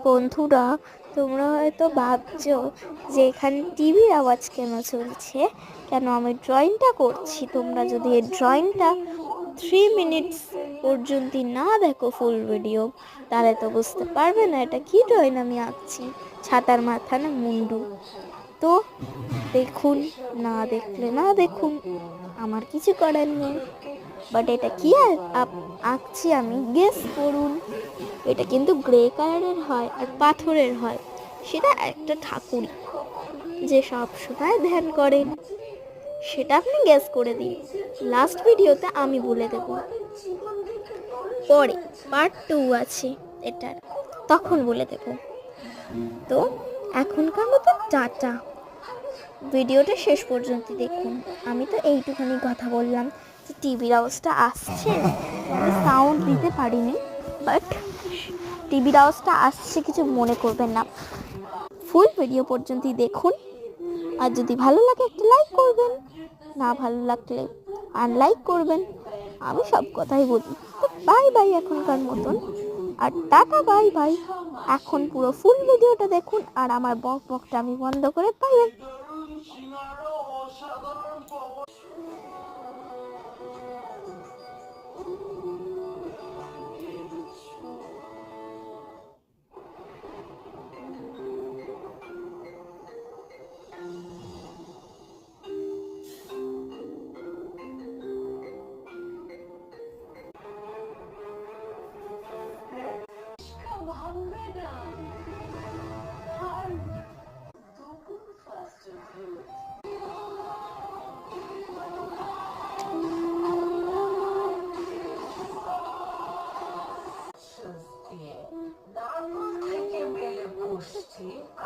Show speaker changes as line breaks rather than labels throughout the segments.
বন্ধুরা, তোমরা হয়তো ভাবছো যে এখানে টিভির আওয়াজ কেন চলছে, কেন আমি ড্রয়িংটা করছি। তোমরা যদি এই ড্রয়িংটা 3 মিনিটস পর্যন্ত না দেখো ফুল ভিডিও, তাহলে তো বুঝতে পারবে না এটা কি ড্রয়িং আমি আঁকছি। ছাতার মাথা না মুন্ডু। তো দেখুন, না দেখলে না দেখুন, আমার কিছু করার নেই। বাট এটা কি আঁকছি আমি, গেস করুন। এটা কিন্তু গ্রে কালারের হয় আর পাথরের হয়। সেটা একটা ঠাকুর যে সব সময় ধ্যান করেন, সেটা আপনি গেস করে দিন। লাস্ট ভিডিওতে আমি বলে দেব, পরে পার্ট 2 আছে এটার, তখন বলে দেব। তো এখনকার মতো টাটা, ভিডিওটা শেষ পর্যন্ত দেখুন। আমি তো এইটুখানি কথা বললাম যে টিভির আওয়াজটা আসছে, আমি সাউন্ড দিতে পারিনি, বাট টিভির আওয়াজটা আসছে, কিছু মনে করবেন না। ফুল ভিডিও পর্যন্তই দেখুন, আর যদি ভালো লাগে একটা লাইক করবেন, না ভালো লাগলে আনলাইক করবেন। আমি সব কথাই বলি। তো বাই বাই এখনকার মতন, আর টাটা, বাই বাই। এখন পুরো ফুল ভিডিওটা দেখুন, আর আমার বকটা আমি বন্ধ করে পাবেন।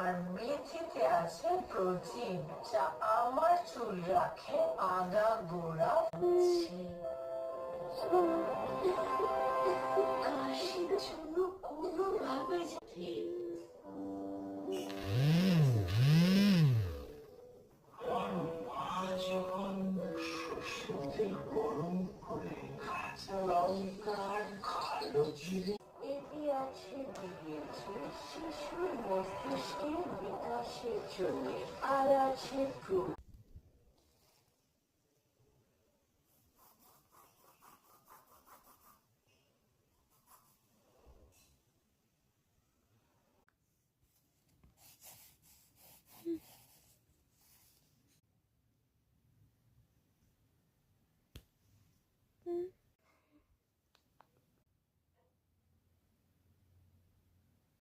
আর মেথিতে আছে প্রোটিন, যা আমার চুল রাখে আগা গোড়া। কাশির জন্য কোনোভাবে গরম করে কাঁচা লঙ্কার কালো জিরে আছে দিয়েছে শিশুর মস্তিষ্কের বিকাশের জন্য, আর আছে